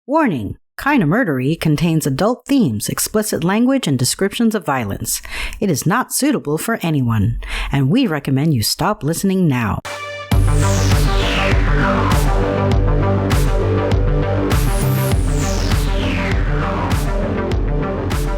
Warning! Kinda Murdery contains adult themes, explicit language, and descriptions of violence. It is not suitable for anyone, and we recommend you stop listening now.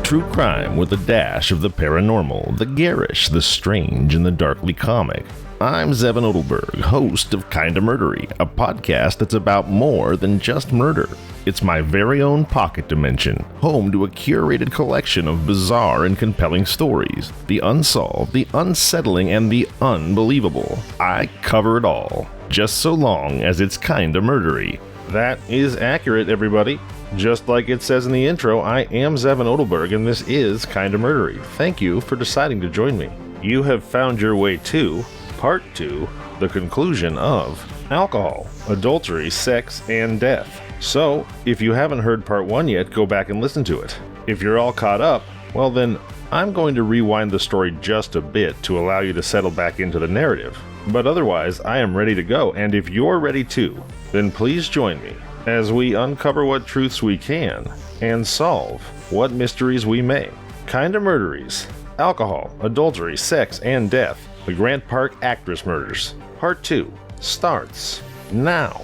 True crime with a dash of the paranormal, the garish, the strange, and the darkly comic. I'm Zevin Odelberg, host of Kinda Murdery, a podcast that's about more than just murder. It's my very own pocket dimension, home to a curated collection of bizarre and compelling stories. The unsolved, the unsettling, and the unbelievable. I cover it all, just so long as it's kinda murdery. That is accurate, everybody. Just like it says in the intro, I am Zevin Odelberg, and this is Kinda Murdery. Thank you for deciding to join me. You have found your way to Part 2, the conclusion of Alcohol, Adultery, Sex, and Death. So, if you haven't heard Part 1 yet, go back and listen to it. If you're all caught up, well then, I'm going to rewind the story just a bit to allow you to settle back into the narrative. But otherwise, I am ready to go, and if you're ready too, then please join me as we uncover what truths we can and solve what mysteries we may. Kinda Murderies, Alcohol, Adultery, Sex, and Death. The Grant Park Actress Murders. Part 2 starts now.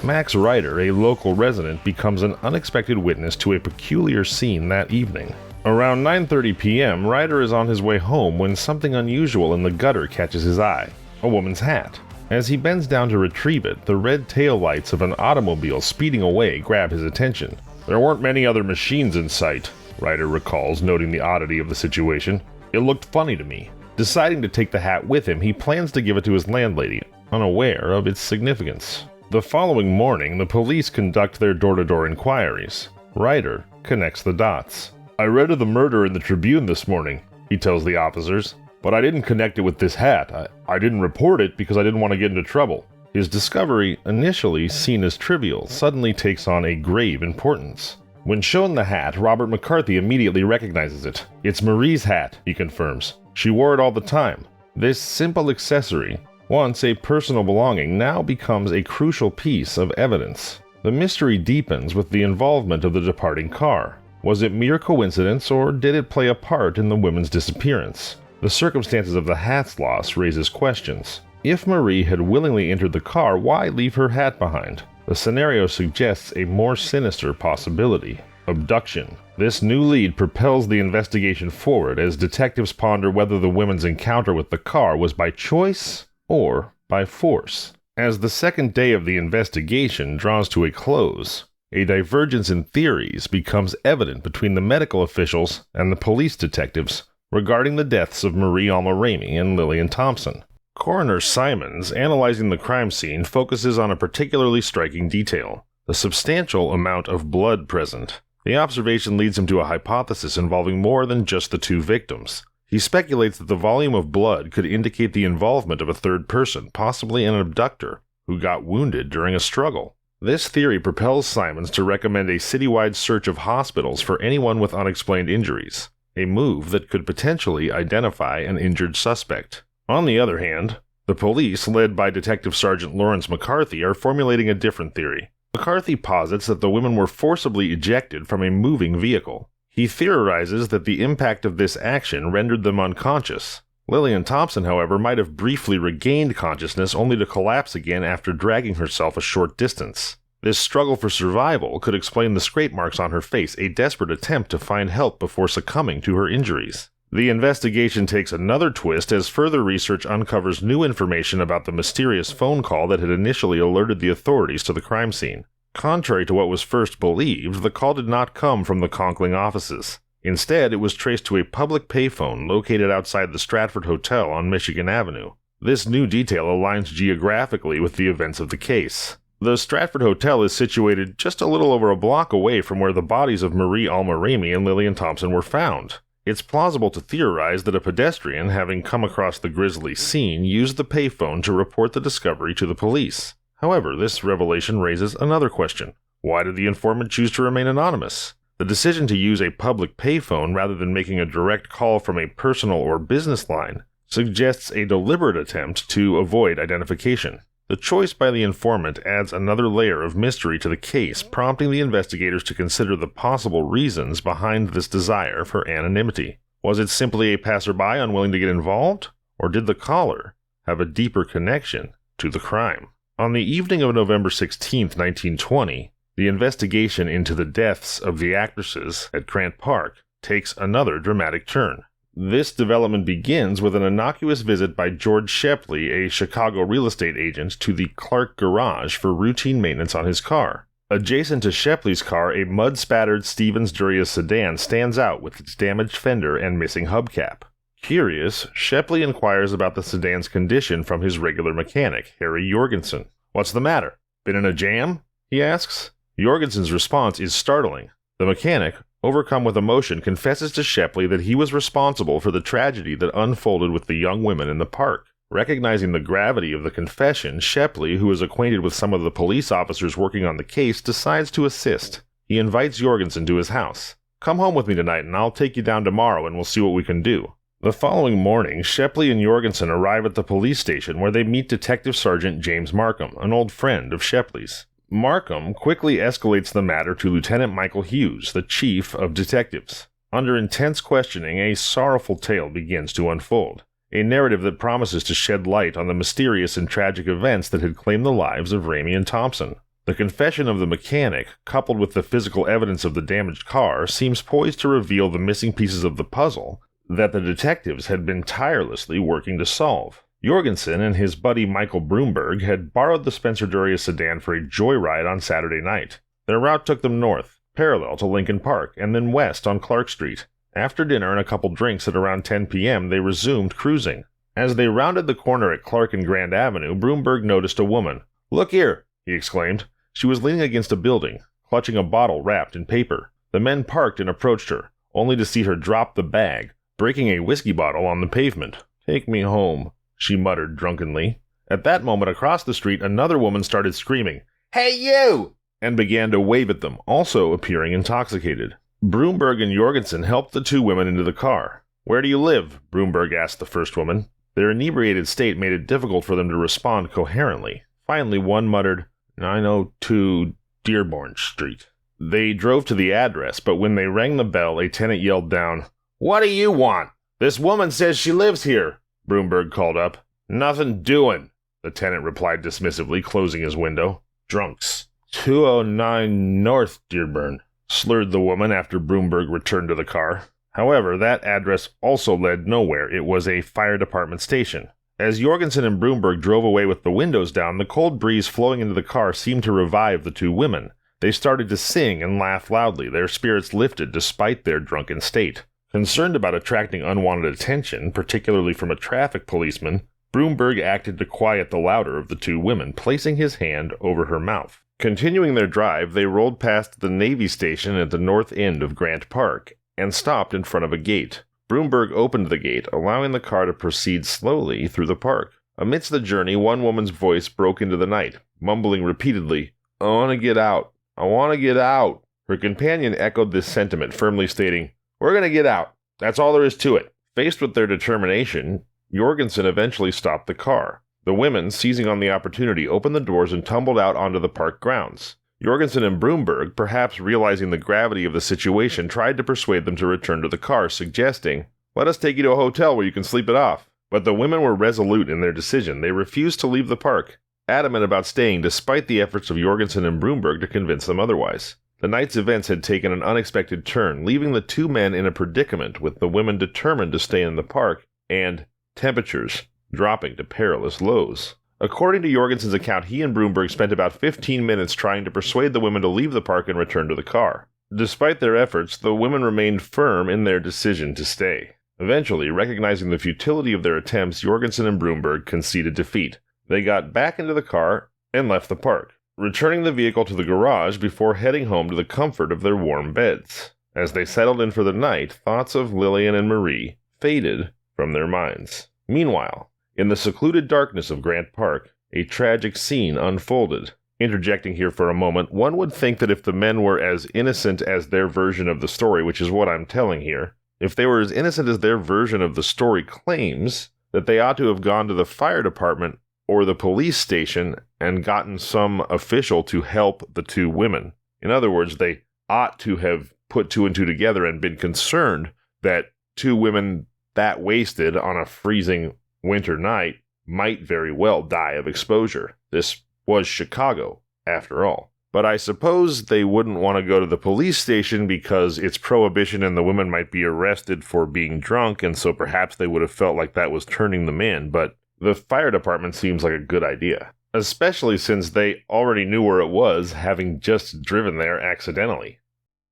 Max Ryder, a local resident, becomes an unexpected witness to a peculiar scene that evening. Around 9:30 p.m., Ryder is on his way home when something unusual in the gutter catches his eye. A woman's hat. As he bends down to retrieve it, the red taillights of an automobile speeding away grab his attention. There weren't many other machines in sight, Ryder recalls, noting the oddity of the situation. It looked funny to me. Deciding to take the hat with him, he plans to give it to his landlady, unaware of its significance. The following morning, the police conduct their door-to-door inquiries. Ryder connects the dots. I read of the murder in the Tribune this morning, he tells the officers. But I didn't connect it with this hat. I didn't report it because I didn't want to get into trouble. His discovery, initially seen as trivial, suddenly takes on a grave importance. When shown the hat, Robert McCarthy immediately recognizes it. It's Marie's hat, he confirms. She wore it all the time. This simple accessory, once a personal belonging, now becomes a crucial piece of evidence. The mystery deepens with the involvement of the departing car. Was it mere coincidence, or did it play a part in the woman's disappearance? The circumstances of the hat's loss raises questions. If Marie had willingly entered the car, why leave her hat behind? The scenario suggests a more sinister possibility: abduction. This new lead propels the investigation forward as detectives ponder whether the women's encounter with the car was by choice or by force. As the second day of the investigation draws to a close, a divergence in theories becomes evident between the medical officials and the police detectives regarding the deaths of Marie Alma-Ramey and Lillian Thompson. Coroner Simons, analyzing the crime scene, focuses on a particularly striking detail: the substantial amount of blood present. The observation leads him to a hypothesis involving more than just the two victims. He speculates that the volume of blood could indicate the involvement of a third person, possibly an abductor, who got wounded during a struggle. This theory propels Simons to recommend a citywide search of hospitals for anyone with unexplained injuries, a move that could potentially identify an injured suspect. On the other hand, the police, led by Detective Sergeant Lawrence McCarthy, are formulating a different theory. McCarthy posits that the women were forcibly ejected from a moving vehicle. He theorizes that the impact of this action rendered them unconscious. Lillian Thompson, however, might have briefly regained consciousness only to collapse again after dragging herself a short distance. This struggle for survival could explain the scrape marks on her face, a desperate attempt to find help before succumbing to her injuries. The investigation takes another twist as further research uncovers new information about the mysterious phone call that had initially alerted the authorities to the crime scene. Contrary to what was first believed, the call did not come from the Conkling offices. Instead, it was traced to a public payphone located outside the Stratford Hotel on Michigan Avenue. This new detail aligns geographically with the events of the case. The Stratford Hotel is situated just a little over a block away from where the bodies of Marie Alma-Ramey and Lillian Thompson were found. It's plausible to theorize that a pedestrian, having come across the grisly scene, used the payphone to report the discovery to the police. However, this revelation raises another question. Why did the informant choose to remain anonymous? The decision to use a public payphone rather than making a direct call from a personal or business line suggests a deliberate attempt to avoid identification. The choice by the informant adds another layer of mystery to the case, prompting the investigators to consider the possible reasons behind this desire for anonymity. Was it simply a passerby unwilling to get involved? Or did the caller have a deeper connection to the crime? On the evening of November 16, 1920, the investigation into the deaths of the actresses at Grant Park takes another dramatic turn. This development begins with an innocuous visit by George Shepley, a Chicago real estate agent, to the Clark garage for routine maintenance on his car. Adjacent to Shepley's car, a mud-spattered Stevens Durius sedan stands out with its damaged fender and missing hubcap. Curious, Shepley inquires about the sedan's condition from his regular mechanic, Harry Jorgensen. "What's the matter? Been in a jam?" he asks. Jorgensen's response is startling. The mechanic, overcome with emotion, confesses to Shepley that he was responsible for the tragedy that unfolded with the young women in the park. Recognizing the gravity of the confession, Shepley, who is acquainted with some of the police officers working on the case, decides to assist. He invites Jorgensen to his house. "Come home with me tonight and I'll take you down tomorrow and we'll see what we can do." The following morning, Shepley and Jorgensen arrive at the police station where they meet Detective Sergeant James Markham, an old friend of Shepley's. Markham quickly escalates the matter to Lieutenant Michael Hughes, the chief of detectives. Under intense questioning, a sorrowful tale begins to unfold, a narrative that promises to shed light on the mysterious and tragic events that had claimed the lives of Ramey and Thompson. The confession of the mechanic, coupled with the physical evidence of the damaged car, seems poised to reveal the missing pieces of the puzzle that the detectives had been tirelessly working to solve. Jorgensen and his buddy Michael Broomberg had borrowed the Spencer Durius sedan for a joyride on Saturday night. Their route took them north, parallel to Lincoln Park, and then west on Clark Street. After dinner and a couple drinks at around 10 p.m., they resumed cruising. As they rounded the corner at Clark and Grand Avenue, Broomberg noticed a woman. "Look here!" he exclaimed. She was leaning against a building, clutching a bottle wrapped in paper. The men parked and approached her, only to see her drop the bag, breaking a whiskey bottle on the pavement. "Take me home," she muttered drunkenly. At that moment, across the street, another woman started screaming, "Hey, you!" and began to wave at them, also appearing intoxicated. Broomberg and Jorgensen helped the two women into the car. "Where do you live?" Broomberg asked the first woman. Their inebriated state made it difficult for them to respond coherently. Finally, one muttered, 902 Dearborn Street. They drove to the address, but when they rang the bell, a tenant yelled down, "What do you want?" "This woman says she lives here," Broomberg called up. "Nothing doing," the tenant replied dismissively, closing his window. "Drunks." 209 North Dearborn, slurred the woman after Broomberg returned to the car. However, that address also led nowhere. It was a fire department station. As Jorgensen and Broomberg drove away with the windows down, the cold breeze flowing into the car seemed to revive the two women. They started to sing and laugh loudly, their spirits lifted despite their drunken state. Concerned about attracting unwanted attention, particularly from a traffic policeman, Broomberg acted to quiet the louder of the two women, placing his hand over her mouth. Continuing their drive, they rolled past the Navy station at the north end of Grant Park and stopped in front of a gate. Broomberg opened the gate, allowing the car to proceed slowly through the park. Amidst the journey, one woman's voice broke into the night, mumbling repeatedly, "I want to get out. I want to get out." Her companion echoed this sentiment, firmly stating, "We're going to get out. That's all there is to it." Faced with their determination, Jorgensen eventually stopped the car. The women, seizing on the opportunity, opened the doors and tumbled out onto the park grounds. Jorgensen and Broomberg, perhaps realizing the gravity of the situation, tried to persuade them to return to the car, suggesting, "Let us take you to a hotel where you can sleep it off." But the women were resolute in their decision. They refused to leave the park, adamant about staying despite the efforts of Jorgensen and Broomberg to convince them otherwise. The night's events had taken an unexpected turn, leaving the two men in a predicament, with the women determined to stay in the park, and temperatures dropping to perilous lows. According to Jorgensen's account, he and Broomberg spent about 15 minutes trying to persuade the women to leave the park and return to the car. Despite their efforts, the women remained firm in their decision to stay. Eventually, recognizing the futility of their attempts, Jorgensen and Broomberg conceded defeat. They got back into the car and left the park, returning the vehicle to the garage before heading home to the comfort of their warm beds. As they settled in for the night, thoughts of Lillian and Marie faded from their minds. Meanwhile, in the secluded darkness of Grant Park, a tragic scene unfolded. Interjecting here for a moment, one would think that if the men were as innocent as their version of the story, which is what I'm telling here, if they were as innocent as their version of the story claims, that they ought to have gone to the fire department or the police station and gotten some official to help the two women. In other words, they ought to have put two and two together and been concerned that two women that wasted on a freezing winter night might very well die of exposure. This was Chicago, after all. But I suppose they wouldn't want to go to the police station because it's prohibition and the women might be arrested for being drunk, and so perhaps they would have felt like that was turning them in. But the fire department seems like a good idea, especially since they already knew where it was, having just driven there accidentally.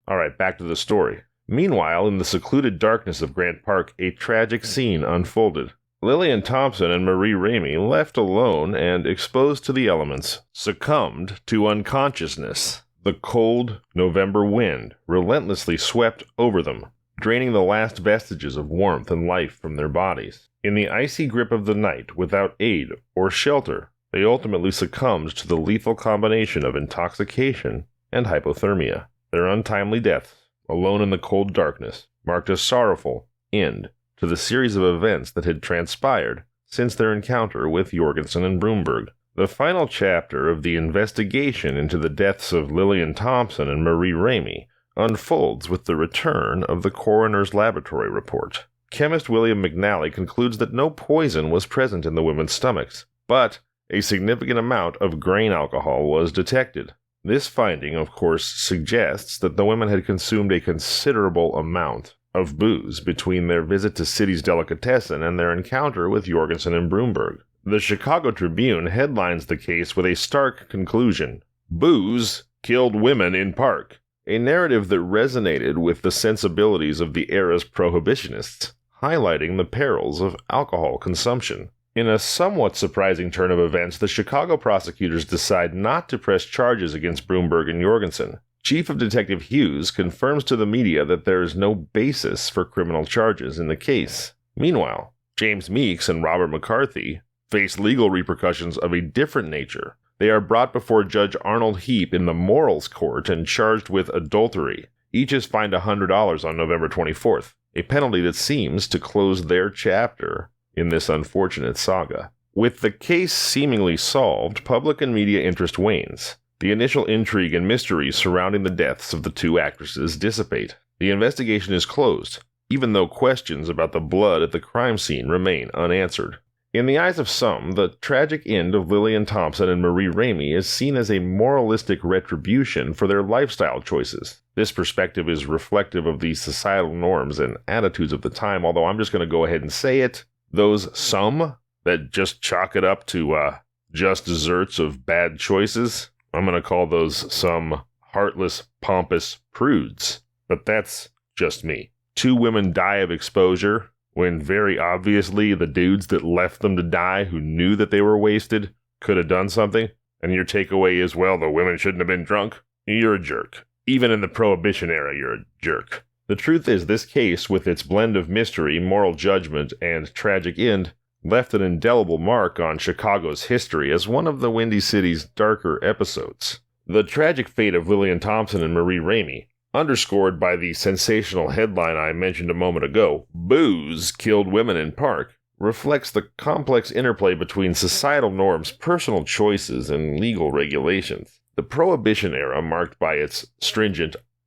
Alright, back to the story. Meanwhile, in the secluded darkness of Grant Park, a tragic scene unfolded. Lillian Thompson and Marie Ramey, left alone and exposed to the elements, succumbed to unconsciousness. The cold November wind relentlessly swept over them, draining the last vestiges of warmth and life from their bodies. In the icy grip of the night, without aid or shelter, they ultimately succumbed to the lethal combination of intoxication and hypothermia. Their untimely deaths, alone in the cold darkness, marked a sorrowful end to the series of events that had transpired since their encounter with Jorgensen and Broomberg. The final chapter of the investigation into the deaths of Lillian Thompson and Marie Ramey unfolds with the return of the coroner's laboratory report. Chemist William McNally concludes that no poison was present in the women's stomachs, but a significant amount of grain alcohol was detected. This finding, of course, suggests that the women had consumed a considerable amount of booze between their visit to City's Delicatessen and their encounter with Jorgensen and Broomberg. The Chicago Tribune headlines the case with a stark conclusion: "Booze killed women in park," a narrative that resonated with the sensibilities of the era's prohibitionists, highlighting the perils of alcohol consumption. In a somewhat surprising turn of events, the Chicago prosecutors decide not to press charges against Broomberg and Jorgensen. Chief of Detective Hughes confirms to the media that there is no basis for criminal charges in the case. Meanwhile, James Meeks and Robert McCarthy face legal repercussions of a different nature. They are brought before Judge Arnold Heap in the Morals Court and charged with adultery. Each is fined $100 on November 24th, a penalty that seems to close their chapter in this unfortunate saga. With the case seemingly solved, public and media interest wanes. The initial intrigue and mystery surrounding the deaths of the two actresses dissipate. The investigation is closed, even though questions about the blood at the crime scene remain unanswered. In the eyes of some, the tragic end of Lillian Thompson and Marie Ramey is seen as a moralistic retribution for their lifestyle choices. This perspective is reflective of the societal norms and attitudes of the time, although I'm just going to go ahead and say it. Those some that just chalk it up to just desserts of bad choices, I'm going to call those some heartless, pompous prudes. But that's just me. Two women die of exposure when very obviously the dudes that left them to die, who knew that they were wasted, could have done something. And your takeaway is, well, the women shouldn't have been drunk. You're a jerk. Even in the Prohibition era, you're a jerk. The truth is, this case, with its blend of mystery, moral judgment, and tragic end, left an indelible mark on Chicago's history as one of the Windy City's darker episodes. The tragic fate of Lillian Thompson and Marie Ramey, underscored by the sensational headline I mentioned a moment ago, "Booze Killed Women in Park," reflects the complex interplay between societal norms, personal choices, and legal regulations. The Prohibition era, marked by its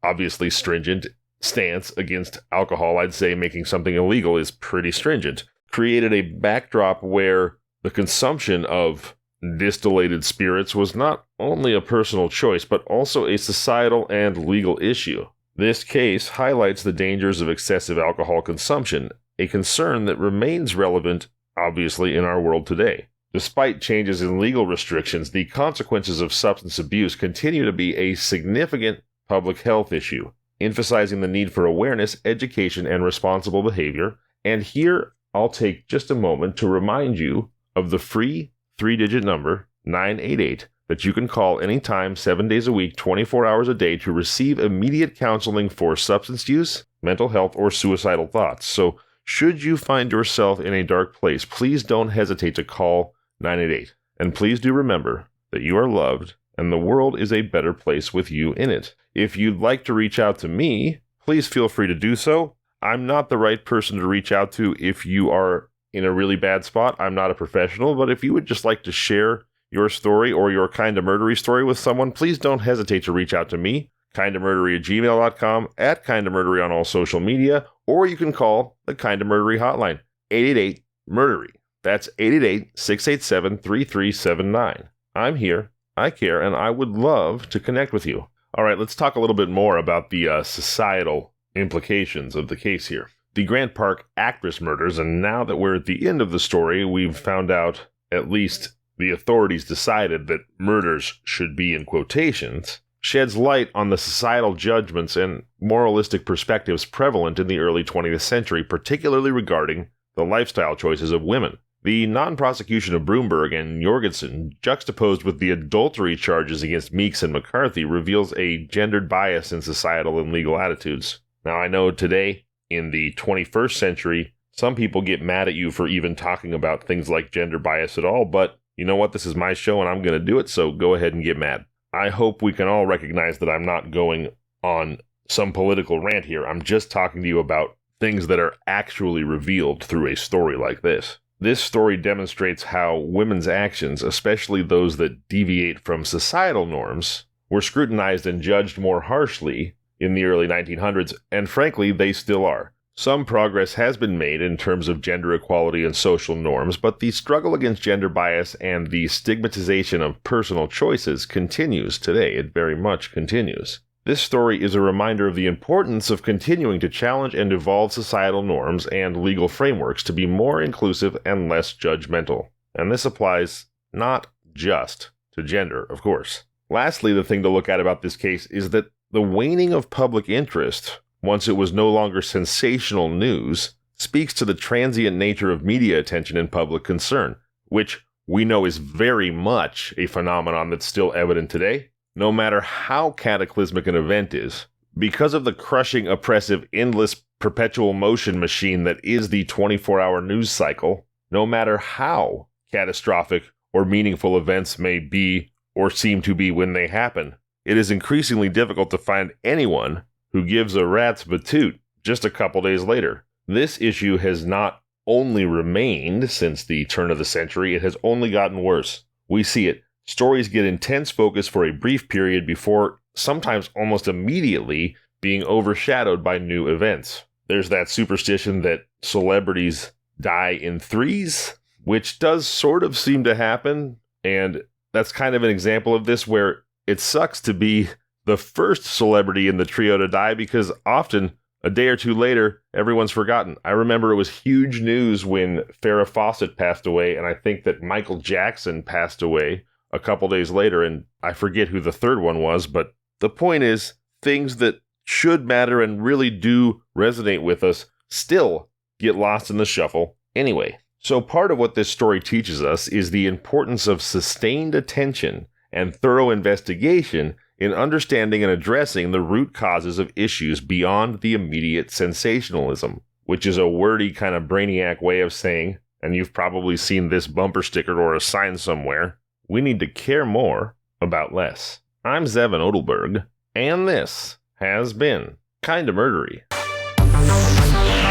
obviously stringent, stance against alcohol, I'd say making something illegal is pretty stringent, created a backdrop where the consumption of distillated spirits was not only a personal choice, but also a societal and legal issue. This case highlights the dangers of excessive alcohol consumption, a concern that remains relevant, obviously, in our world today. Despite changes in legal restrictions, the consequences of substance abuse continue to be a significant public health issue, emphasizing the need for awareness, education, and responsible behavior. And here, I'll take just a moment to remind you of the free 3-digit number, 988, that you can call anytime, 7 days a week, 24 hours a day to receive immediate counseling for substance use, mental health, or suicidal thoughts. So, should you find yourself in a dark place, please don't hesitate to call 988. And please do remember that you are loved and the world is a better place with you in it. If you'd like to reach out to me, please feel free to do so. I'm not the right person to reach out to if you are in a really bad spot. I'm not a professional, but if you would just like to share your story or your Kinda Murdery story with someone, please don't hesitate to reach out to me, kindamurdery@gmail.com, at Kinda Murdery on all social media, or you can call the Kinda Murdery hotline, 888-MURDERY. That's 888-687-3379. I'm here, I care, and I would love to connect with you. All right, let's talk a little bit more about the societal implications of the case here. The Grant Park actress murders, and now that we're at the end of the story, we've found out, at least the authorities decided that murders should be in quotations, sheds light on the societal judgments and moralistic perspectives prevalent in the early 20th century, particularly regarding the lifestyle choices of women. The non-prosecution of Broomberg and Jorgensen, juxtaposed with the adultery charges against Meeks and McCarthy, reveals a gendered bias in societal and legal attitudes. Now, I know today, in the 21st century, some people get mad at you for even talking about things like gender bias at all, but you know what? This is my show and I'm going to do it, so go ahead and get mad. I hope we can all recognize that I'm not going on some political rant here. I'm just talking to you about things that are actually revealed through a story like this. This story demonstrates how women's actions, especially those that deviate from societal norms, were scrutinized and judged more harshly in the early 1900s, and frankly, they still are. Some progress has been made in terms of gender equality and social norms, but the struggle against gender bias and the stigmatization of personal choices continues today. It very much continues. This story is a reminder of the importance of continuing to challenge and evolve societal norms and legal frameworks to be more inclusive and less judgmental. And this applies not just to gender, of course. Lastly, the thing to look at about this case is that the waning of public interest, once it was no longer sensational news, speaks to the transient nature of media attention and public concern, which we know is very much a phenomenon that's still evident today. No matter how cataclysmic an event is, because of the crushing, oppressive, endless, perpetual motion machine that is the 24-hour news cycle, no matter how catastrophic or meaningful events may be or seem to be when they happen, it is increasingly difficult to find anyone who gives a rat's patoot just a couple days later. This issue has not only remained since the turn of the century, it has only gotten worse. We see it. Stories get intense focus for a brief period before, sometimes almost immediately, being overshadowed by new events. There's that superstition that celebrities die in threes, which does sort of seem to happen, and that's kind of an example of this where it sucks to be the first celebrity in the trio to die because often, a day or two later, everyone's forgotten. I remember it was huge news when Farrah Fawcett passed away, and I think that Michael Jackson passed away a couple days later, and I forget who the third one was, but the point is, things that should matter and really do resonate with us still get lost in the shuffle anyway. So part of what this story teaches us is the importance of sustained attention and thorough investigation in understanding and addressing the root causes of issues beyond the immediate sensationalism, which is a wordy kind of brainiac way of saying, and you've probably seen this bumper sticker or a sign somewhere, we need to care more about less. I'm Zevin Odelberg, and this has been Kinda Murdery.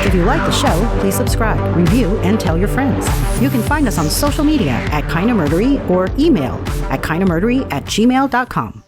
If you like the show, please subscribe, review, and tell your friends. You can find us on social media at Kinda Murdery or email at kindamurdery@gmail.com.